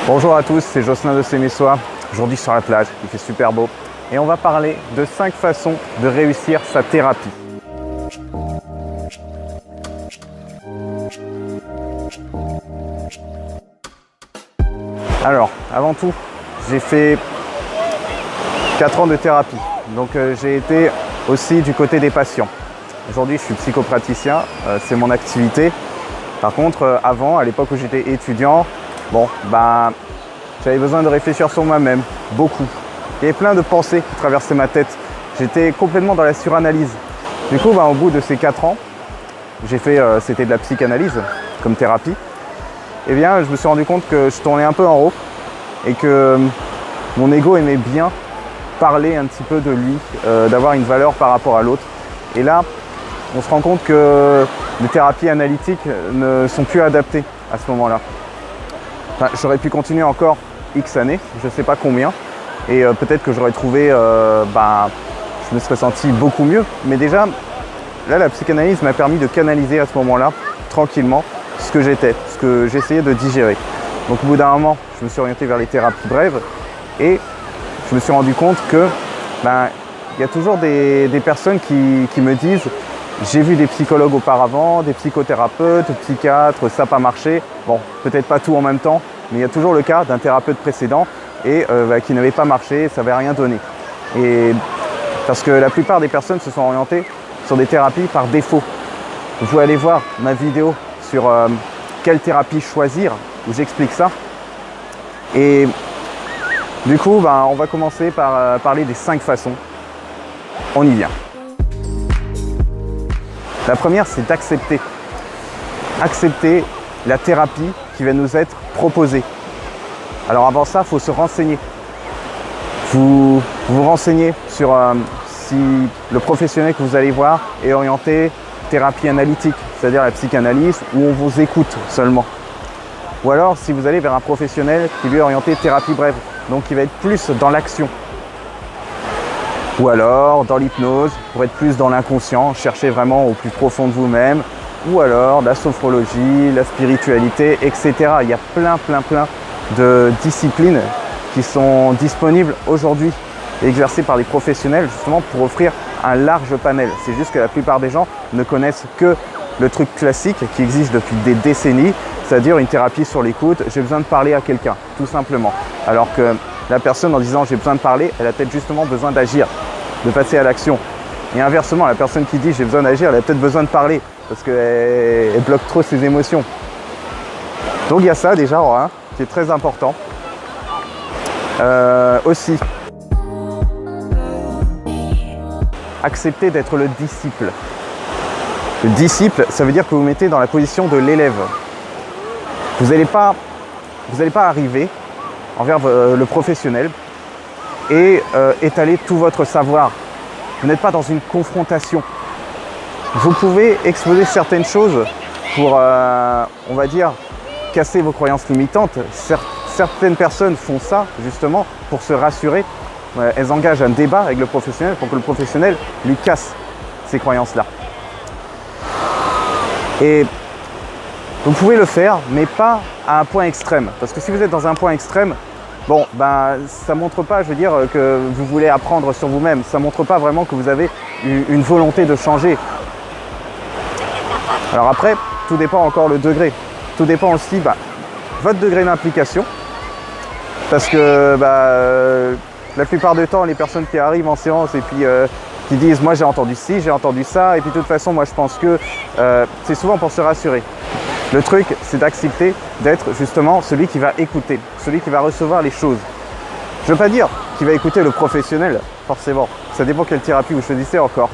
Bonjour à tous, c'est Jocelyn de Sémissois. Aujourd'hui sur la plage, il fait super beau. Et on va parler de 5 façons de réussir sa thérapie. Alors, avant tout, j'ai fait 4 ans de thérapie. Donc j'ai été aussi du côté des patients. Aujourd'hui, je suis psychopraticien, c'est mon activité. Par contre, avant, à l'époque où j'étais étudiant, j'avais besoin de réfléchir sur moi-même, beaucoup. Il y avait plein de pensées qui traversaient ma tête. J'étais complètement dans la suranalyse. Du coup, au bout de ces 4 ans, j'ai fait, c'était de la psychanalyse comme thérapie. Eh bien, je me suis rendu compte que je tournais un peu en rond et que mon ego aimait bien parler un petit peu de lui, d'avoir une valeur par rapport à l'autre. Et là, on se rend compte que les thérapies analytiques ne sont plus adaptées à ce moment-là. Enfin, j'aurais pu continuer encore X années, je ne sais pas combien, et peut-être que j'aurais trouvé, je me serais senti beaucoup mieux. Mais déjà, là, la psychanalyse m'a permis de canaliser à ce moment-là, tranquillement, ce que j'étais, ce que j'essayais de digérer. Donc au bout d'un moment, je me suis orienté vers les thérapies brèves, et je me suis rendu compte que il y a toujours des personnes qui me disent: j'ai vu des psychologues auparavant, des psychothérapeutes, psychiatres, ça n'a pas marché. Bon, peut-être pas tout en même temps, mais il y a toujours le cas d'un thérapeute précédent et qui n'avait pas marché, ça n'avait rien donné. Et parce que la plupart des personnes se sont orientées sur des thérapies par défaut. Vous pouvez aller voir ma vidéo sur quelle thérapie choisir, où j'explique ça. Et du coup, on va commencer par parler des 5 façons. On y vient. La première, c'est d'accepter. Accepter la thérapie qui va nous être proposée. Alors avant ça, il faut se renseigner. Vous renseignez sur si le professionnel que vous allez voir est orienté thérapie analytique, c'est-à-dire la psychanalyse, où on vous écoute seulement. Ou alors si vous allez vers un professionnel qui lui est orienté thérapie brève, donc qui va être plus dans l'action. Ou alors dans l'hypnose, pour être plus dans l'inconscient, chercher vraiment au plus profond de vous-même. Ou alors la sophrologie, la spiritualité, etc. Il y a plein de disciplines qui sont disponibles aujourd'hui et exercées par des professionnels justement pour offrir un large panel. C'est juste que la plupart des gens ne connaissent que le truc classique qui existe depuis des décennies, c'est-à-dire une thérapie sur l'écoute, j'ai besoin de parler à quelqu'un, tout simplement. Alors que la personne, en disant j'ai besoin de parler, elle a peut-être justement besoin d'agir, de passer à l'action. Et inversement, la personne qui dit j'ai besoin d'agir, elle a peut-être besoin de parler parce qu'elle bloque trop ses émotions. Donc il y a ça déjà, qui est très important. Aussi, accepter d'être le disciple. Le disciple, ça veut dire que vous vous mettez dans la position de l'élève. Vous n'allez pas arriver envers le professionnel et étaler tout votre savoir. Vous n'êtes pas dans une confrontation. Vous pouvez exposer certaines choses pour, on va dire, casser vos croyances limitantes. Certaines personnes font ça justement pour se rassurer. Elles engagent un débat avec le professionnel pour que le professionnel lui casse ces croyances-là. Et vous pouvez le faire, mais pas à un point extrême. Parce que si vous êtes dans un point extrême, ça ne montre pas, que vous voulez apprendre sur vous-même. Ça ne montre pas vraiment que vous avez une volonté de changer. Alors après, tout dépend encore le degré. Tout dépend aussi votre degré d'implication. Parce que la plupart du temps, les personnes qui arrivent en séance et puis qui disent « moi j'ai entendu ci, j'ai entendu ça » et puis de toute façon, moi je pense que c'est souvent pour se rassurer. Le truc, c'est d'accepter d'être justement celui qui va écouter, celui qui va recevoir les choses. Je ne veux pas dire qu'il va écouter le professionnel, forcément. Ça dépend quelle thérapie vous choisissez encore.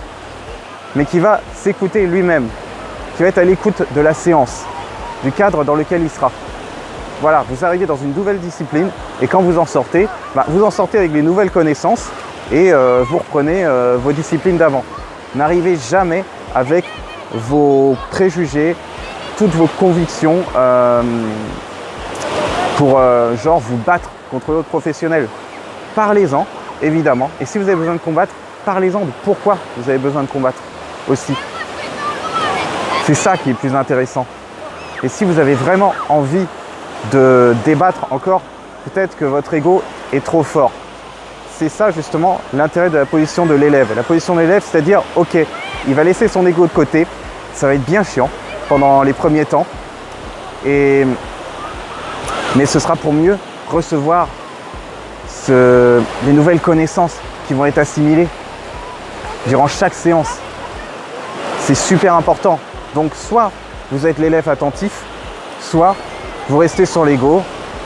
Mais qui va s'écouter lui-même, qui va être à l'écoute de la séance, du cadre dans lequel il sera. Voilà, vous arrivez dans une nouvelle discipline et quand vous en sortez avec les nouvelles connaissances et vous reprenez vos disciplines d'avant. N'arrivez jamais avec vos préjugés, toutes vos convictions pour vous battre contre l'autre professionnel. Parlez-en, évidemment. Et si vous avez besoin de combattre, parlez-en de pourquoi vous avez besoin de combattre aussi. C'est ça qui est plus intéressant. Et si vous avez vraiment envie de débattre encore peut-être que votre ego est trop fort. C'est ça justement l'intérêt de la position de l'élève. La position de l'élève, c'est-à-dire, ok, il va laisser son ego de côté, ça va être bien chiant pendant les premiers temps, mais ce sera pour mieux recevoir les nouvelles connaissances qui vont être assimilées durant chaque séance. C'est super important. Donc soit vous êtes l'élève attentif, soit vous restez sur l'ego,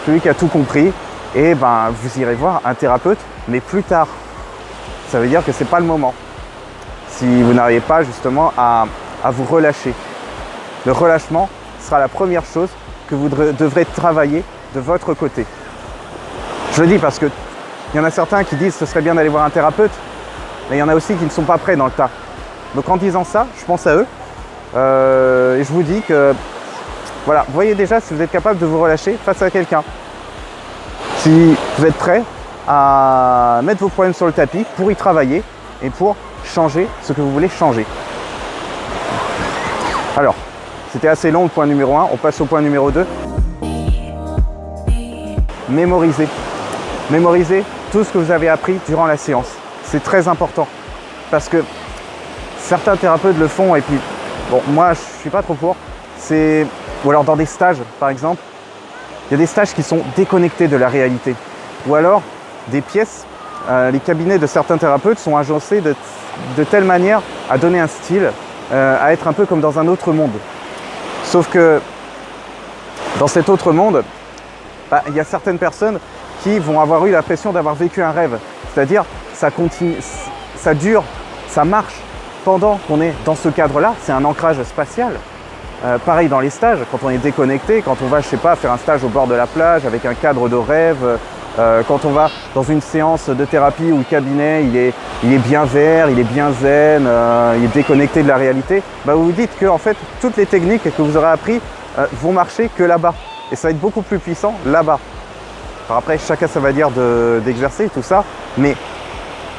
celui qui a tout compris, et vous irez voir un thérapeute, mais plus tard. Ça veut dire que ce n'est pas le moment. Si vous n'arrivez pas justement à vous relâcher. Le relâchement sera la première chose que vous devrez travailler de votre côté. Je le dis parce qu'il y en a certains qui disent que ce serait bien d'aller voir un thérapeute, mais il y en a aussi qui ne sont pas prêts dans le tas. Donc en disant ça, je pense à eux, et je vous dis que, voilà, voyez déjà si vous êtes capable de vous relâcher face à quelqu'un. Si vous êtes prêt à mettre vos problèmes sur le tapis pour y travailler et pour changer ce que vous voulez changer. Alors, c'était assez long le point numéro 1, on passe au point numéro 2. Mémorisez. Mémorisez tout ce que vous avez appris durant la séance. C'est très important parce que certains thérapeutes le font et puis, bon, moi je ne suis pas trop pour. Ou alors dans des stages par exemple, il y a des stages qui sont déconnectés de la réalité. Ou alors des pièces, les cabinets de certains thérapeutes sont agencés de telle manière à donner un style, à être un peu comme dans un autre monde. Sauf que dans cet autre monde, il y a certaines personnes qui vont avoir eu l'impression d'avoir vécu un rêve. C'est-à-dire, ça continue, ça dure, ça marche pendant qu'on est dans ce cadre-là. C'est un ancrage spatial. Pareil dans les stages, quand on est déconnecté, quand on va, je sais pas, faire un stage au bord de la plage avec un cadre de rêve, quand on va dans une séance de thérapie où le cabinet il est bien vert, il est bien zen, il est déconnecté de la réalité, vous vous dites que en fait toutes les techniques que vous aurez appris vont marcher que là-bas. Et ça va être beaucoup plus puissant là-bas. Alors après, chacun ça va dire d'exercer tout ça, mais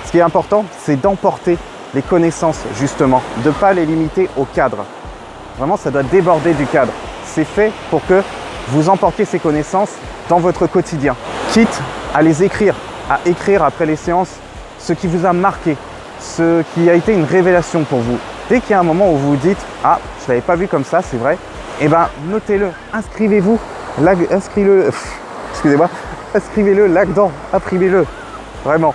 ce qui est important, c'est d'emporter les connaissances justement, de ne pas les limiter au cadre. Vraiment, ça doit déborder du cadre. C'est fait pour que vous emportiez ces connaissances dans votre quotidien. Quitte à les écrire, à écrire après les séances ce qui vous a marqué, ce qui a été une révélation pour vous. Dès qu'il y a un moment où vous vous dites « Ah, je ne l'avais pas vu comme ça, c'est vrai », notez-le, inscrivez-vous, inscrivez-le là-dedans, imprimez-le. Vraiment,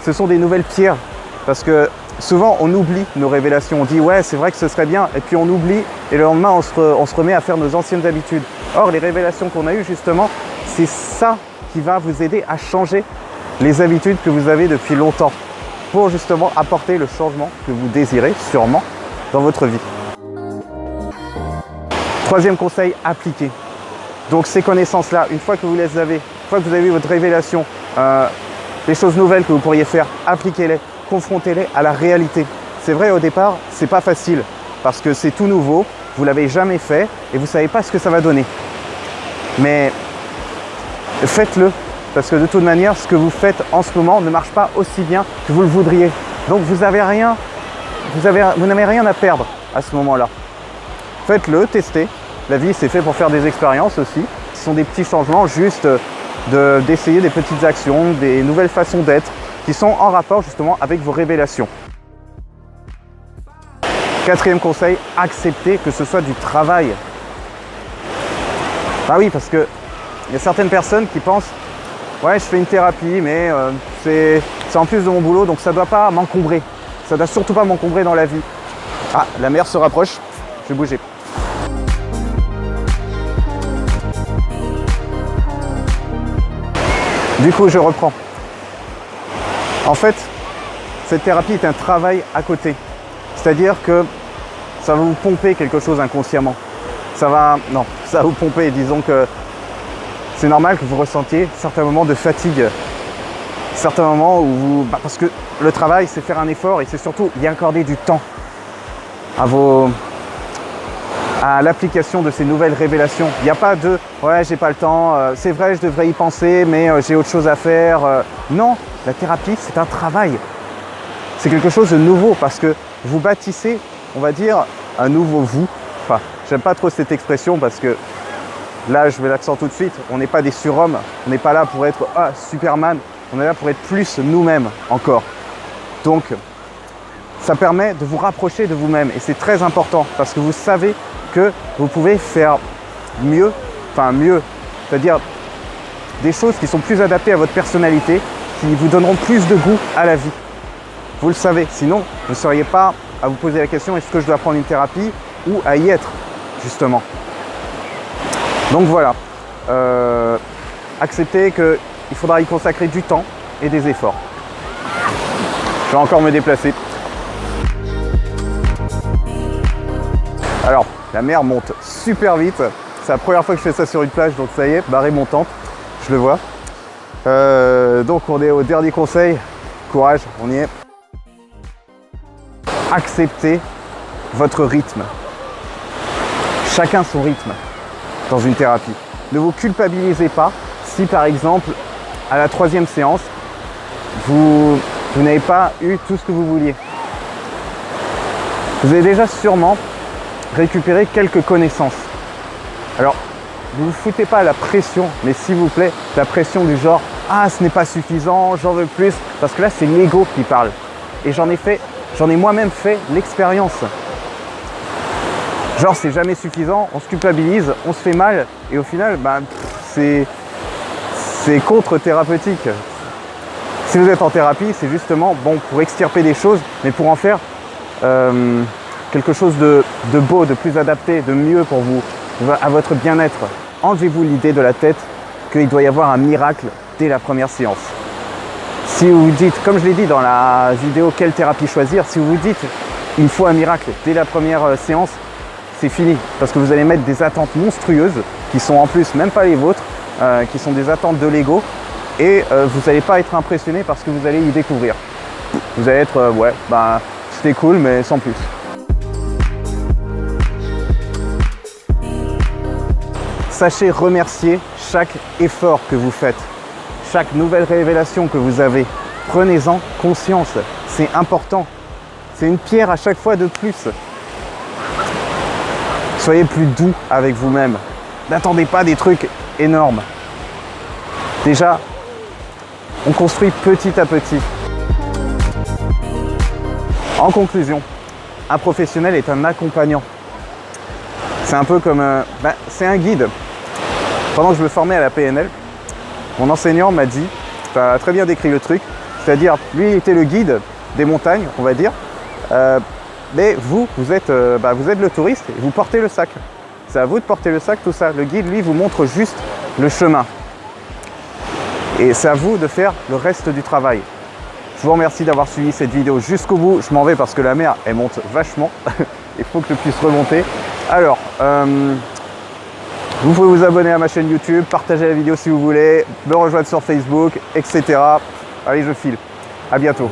ce sont des nouvelles pierres parce que souvent on oublie nos révélations, on dit ouais c'est vrai que ce serait bien et puis on oublie et le lendemain on se remet à faire nos anciennes habitudes. Or les révélations qu'on a eues justement, c'est ça qui va vous aider à changer les habitudes que vous avez depuis longtemps pour justement apporter le changement que vous désirez sûrement dans votre vie. Troisième conseil, appliquez. Donc ces connaissances-là, une fois que vous les avez, une fois que vous avez eu votre révélation, les choses nouvelles que vous pourriez faire, appliquez-les, confrontez-les à la réalité. C'est vrai au départ, c'est pas facile parce que c'est tout nouveau, vous l'avez jamais fait et vous savez pas ce que ça va donner. Mais faites-le parce que de toute manière, ce que vous faites en ce moment ne marche pas aussi bien que vous le voudriez. Donc vous n'avez rien à perdre à ce moment-là. Faites-le, testez. La vie, c'est fait pour faire des expériences aussi. Ce sont des petits changements, juste d'essayer des petites actions, des nouvelles façons d'être qui sont en rapport justement avec vos révélations. Quatrième conseil, acceptez que ce soit du travail. Ah oui, parce que il y a certaines personnes qui pensent ouais, je fais une thérapie, mais c'est en plus de mon boulot, donc ça ne doit pas m'encombrer. Ça ne doit surtout pas m'encombrer dans la vie. Ah, la mer se rapproche, je vais bouger. Du coup, je reprends. En fait, cette thérapie est un travail à côté. C'est-à-dire que ça va vous pomper quelque chose inconsciemment. Ça va vous pomper. Disons que c'est normal que vous ressentiez certains moments de fatigue. Certains moments où vous... parce que le travail, c'est faire un effort et c'est surtout y accorder du temps à l'application de ces nouvelles révélations. Il n'y a pas de « ouais, j'ai pas le temps, c'est vrai, je devrais y penser, mais j'ai autre chose à faire. » Non, la thérapie, c'est un travail. C'est quelque chose de nouveau parce que vous bâtissez, on va dire, un nouveau vous. Enfin, j'aime pas trop cette expression parce que Là, je mets l'accent tout de suite, on n'est pas des surhommes, on n'est pas là pour être Superman, on est là pour être plus nous-mêmes encore. Donc, ça permet de vous rapprocher de vous-même et c'est très important parce que vous savez que vous pouvez faire mieux, c'est-à-dire des choses qui sont plus adaptées à votre personnalité, qui vous donneront plus de goût à la vie. Vous le savez, sinon vous ne seriez pas à vous poser la question est-ce que je dois prendre une thérapie ou à y être, justement. Donc voilà, acceptez qu'il faudra y consacrer du temps et des efforts. Je vais encore me déplacer. Alors, la mer monte super vite. C'est la première fois que je fais ça sur une plage, donc ça y est, marée montante, je le vois. Donc on est au dernier conseil. Courage, on y est. Acceptez votre rythme. Chacun son rythme dans une thérapie. Ne vous culpabilisez pas si par exemple, à la 3e séance, vous n'avez pas eu tout ce que vous vouliez. Vous avez déjà sûrement récupéré quelques connaissances. Alors, ne vous foutez pas la pression, mais s'il vous plaît, la pression du genre « Ah, ce n'est pas suffisant, j'en veux plus », parce que là, c'est l'ego qui parle. Et j'en ai moi-même fait l'expérience. Genre, c'est jamais suffisant, on se culpabilise, on se fait mal, et au final, c'est contre-thérapeutique. Si vous êtes en thérapie, c'est justement bon pour extirper des choses, mais pour en faire quelque chose de beau, de plus adapté, de mieux pour vous, à votre bien-être. Enlevez-vous l'idée de la tête qu'il doit y avoir un miracle dès la première séance. Si vous vous dites, comme je l'ai dit dans la vidéo quelle thérapie choisir, si vous vous dites il faut un miracle dès la première séance, c'est fini. Parce que vous allez mettre des attentes monstrueuses qui sont en plus même pas les vôtres, qui sont des attentes de l'ego et vous n'allez pas être impressionné parce que vous allez y découvrir. Vous allez être c'était cool mais sans plus. Sachez remercier chaque effort que vous faites, chaque nouvelle révélation que vous avez. Prenez-en conscience, c'est important. C'est une pierre à chaque fois de plus. Soyez plus doux avec vous-même. N'attendez pas des trucs énormes. Déjà, on construit petit à petit. En conclusion, un professionnel est un accompagnant. C'est un peu comme c'est un guide. Pendant que je me formais à la PNL, mon enseignant m'a dit, tu as très bien décrit le truc, c'est-à-dire lui il était le guide des montagnes, on va dire, mais vous êtes le touriste et vous portez le sac. C'est à vous de porter le sac, tout ça. Le guide, lui, vous montre juste le chemin. Et c'est à vous de faire le reste du travail. Je vous remercie d'avoir suivi cette vidéo jusqu'au bout. Je m'en vais parce que la mer, elle monte vachement. Il faut que je puisse remonter. Alors, vous pouvez vous abonner à ma chaîne YouTube, partager la vidéo si vous voulez, me rejoindre sur Facebook, etc. Allez, je file. À bientôt.